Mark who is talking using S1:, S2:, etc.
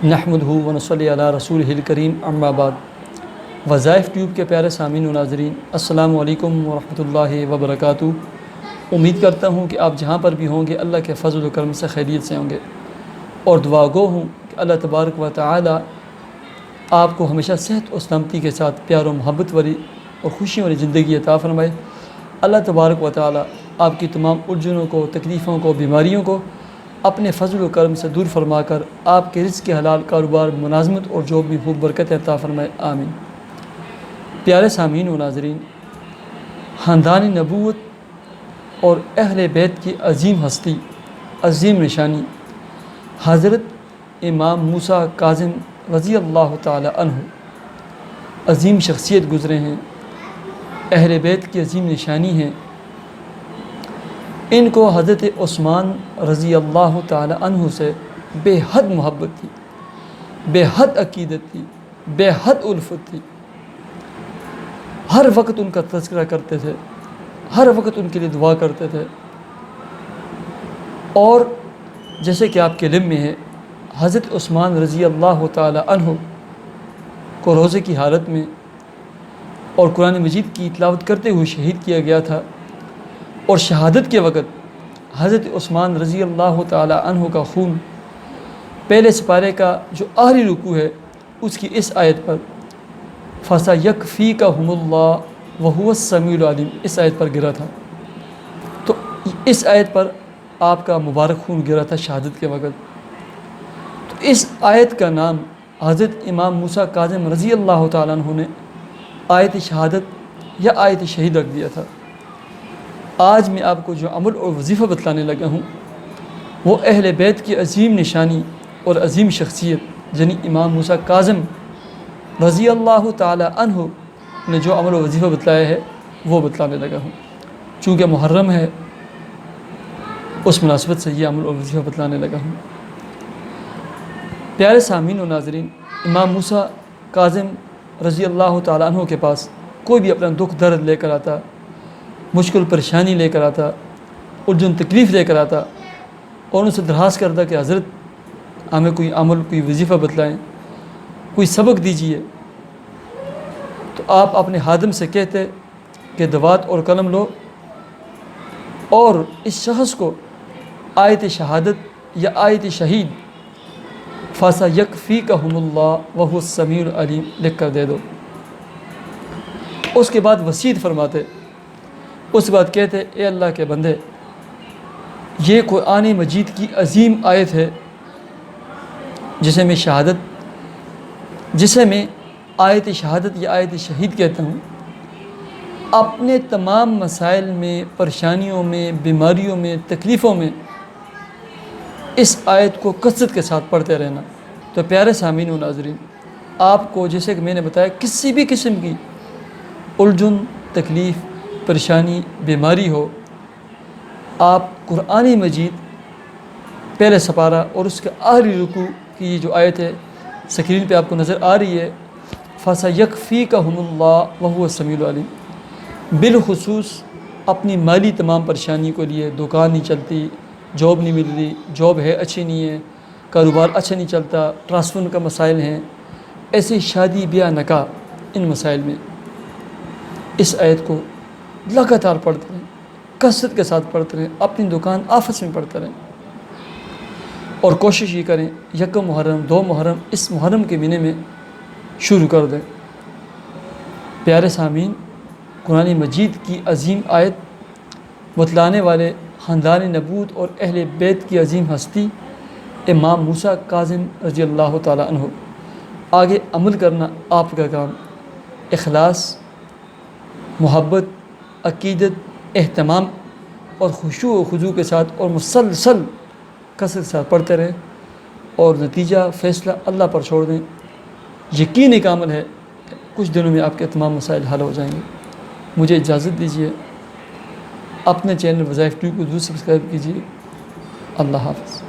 S1: نحمدہ و نصلی علی رسولہ الکریم اما بعد۔ وظائف ٹیوب کے پیارے سامعین و ناظرین، السلام علیکم ورحمۃ اللہ وبرکاتہ۔ امید کرتا ہوں کہ آپ جہاں پر بھی ہوں گے اللہ کے فضل و کرم سے خیریت سے ہوں گے، اور دعا گو ہوں کہ اللہ تبارک و تعالی آپ کو ہمیشہ صحت و سلامتی کے ساتھ پیار و محبت والی اور خوشی والی زندگی عطا فرمائے۔ اللہ تبارک و تعالی آپ کی تمام الجھنوں کو، تکلیفوں کو، بیماریوں کو اپنے فضل و کرم سے دور فرما کر آپ کے رزق کے حلال کاروبار، ملازمت اور جاب میں خوب برکت عطا فرمائے، آمین۔ پیارے سامعین و ناظرین، خاندان نبوت اور اہل بیت کی عظیم ہستی، عظیم نشانی حضرت امام موسیٰ کاظم رضی اللہ تعالی عنہ عظیم شخصیت گزرے ہیں، اہل بیت کی عظیم نشانی ہیں۔ ان کو حضرت عثمان رضی اللہ تعالی عنہ سے بے حد محبت تھی، بے حد عقیدت تھی، بے حد الفت تھی۔ ہر وقت ان کا تذکرہ کرتے تھے، ہر وقت ان کے لیے دعا کرتے تھے۔ اور جیسے کہ آپ کے علم میں ہے، حضرت عثمان رضی اللہ تعالی عنہ کو روزے کی حالت میں اور قرآن مجید کی تلاوت کرتے ہوئے شہید کیا گیا تھا، اور شہادت کے وقت حضرت عثمان رضی اللہ تعالی عنہ کا خون پہلے سپارے کا جو آخری رکوع ہے اس کی اس آیت پر فَسَيَكْفِيكَهُمُ اللَّهُ وَهُوَ السَّمِيعُ الْعَلِيمُ اس آیت پر گرا تھا۔ تو اس آیت پر آپ کا مبارک خون گرا تھا شہادت کے وقت۔ تو اس آیت کا نام حضرت امام موسیٰ کاظم رضی اللہ تعالیٰ عنہ نے آیت شہادت یا آیت شہید رکھ دیا تھا۔ آج میں آپ کو جو عمل اور وظیفہ بتلانے لگا ہوں وہ اہل بیت کی عظیم نشانی اور عظیم شخصیت یعنی امام موسیٰ کاظم رضی اللہ تعالی عنہ نے جو عمل و وظیفہ بتلایا ہے وہ بتلانے لگا ہوں۔ چونکہ محرم ہے اس مناسبت سے یہ عمل و وظیفہ بتلانے لگا ہوں۔ پیارے سامعین و ناظرین، امام موسیٰ کاظم رضی اللہ تعالی عنہ کے پاس کوئی بھی اپنا دکھ درد لے کر آتا، مشکل پریشانی لے کر آتا، الجھن تکلیف لے کر آتا، اور ان سے درخواست کرتا کہ حضرت ہمیں کوئی عمل، کوئی وظیفہ بتلائیں، کوئی سبق دیجیے، تو آپ اپنے خادم سے کہتے کہ دوات اور قلم لو اور اس شخص کو آیت شہادت یا آیت شہید فَسَيَكْفِيكَهُمُ اللَّهُ وَهُوَ السَّمِيعُ الْعَلِيمُ لکھ کر دے دو۔ اس کے بعد وصیت فرماتے، اس بعد کہتے اے اللہ کے بندے، یہ قرآن مجید کی عظیم آیت ہے جسے میں آیت شہادت یا آیت شہید کہتا ہوں۔ اپنے تمام مسائل میں، پریشانیوں میں، بیماریوں میں، تکلیفوں میں اس آیت کو کثرت کے ساتھ پڑھتے رہنا۔ تو پیارے سامعین و ناظرین، آپ کو جیسے کہ میں نے بتایا کسی بھی قسم کی الجھن، تکلیف، پریشانی، بیماری ہو، آپ قرآن مجید پہلے سپارہ اور اس کے آخری رکوع کی یہ جو آیت ہے سکرین پہ آپ کو نظر آ رہی ہے، فَسَيَكْفِيكَهُمُ اللَّهُ وَهُوَ السَّمِيعُ الْعَلِيمُ، بالخصوص اپنی مالی تمام پریشانی کو لیے، دکان نہیں چلتی، جاب نہیں مل رہی، جاب ہے اچھی نہیں ہے، کاروبار اچھا نہیں چلتا، ٹرانسفر کا مسائل ہیں، ایسے شادی بیاہ نکاح، ان مسائل میں اس آیت کو لگاتار پڑھتے رہیں، کثرت کے ساتھ پڑھتے رہیں، اپنی دکان آفس میں پڑھتے رہیں، اور کوشش یہ کریں یکم محرم، 2 محرم، اس محرم کے مہینے میں شروع کر دیں۔ پیارے سامعین، قرآن مجید کی عظیم آیت بتلانے والے خاندان نبوت اور اہل بیت کی عظیم ہستی امام موسیٰ کاظم رضی اللہ تعالی عنہ، آگے عمل کرنا آپ کا کام، اخلاص، محبت، عقیدت، اہتمام اور خشوع و خضوع کے ساتھ اور مسلسل کثرت کے ساتھ پڑھتے رہیں، اور نتیجہ، فیصلہ اللہ پر چھوڑ دیں۔ یقین ایک عمل ہے کچھ دنوں میں آپ کے تمام مسائل حل ہو جائیں گے۔ مجھے اجازت دیجیے، اپنے چینل وظائف ٹیوب کو ضرور سبسکرائب کیجیے۔ اللہ حافظ۔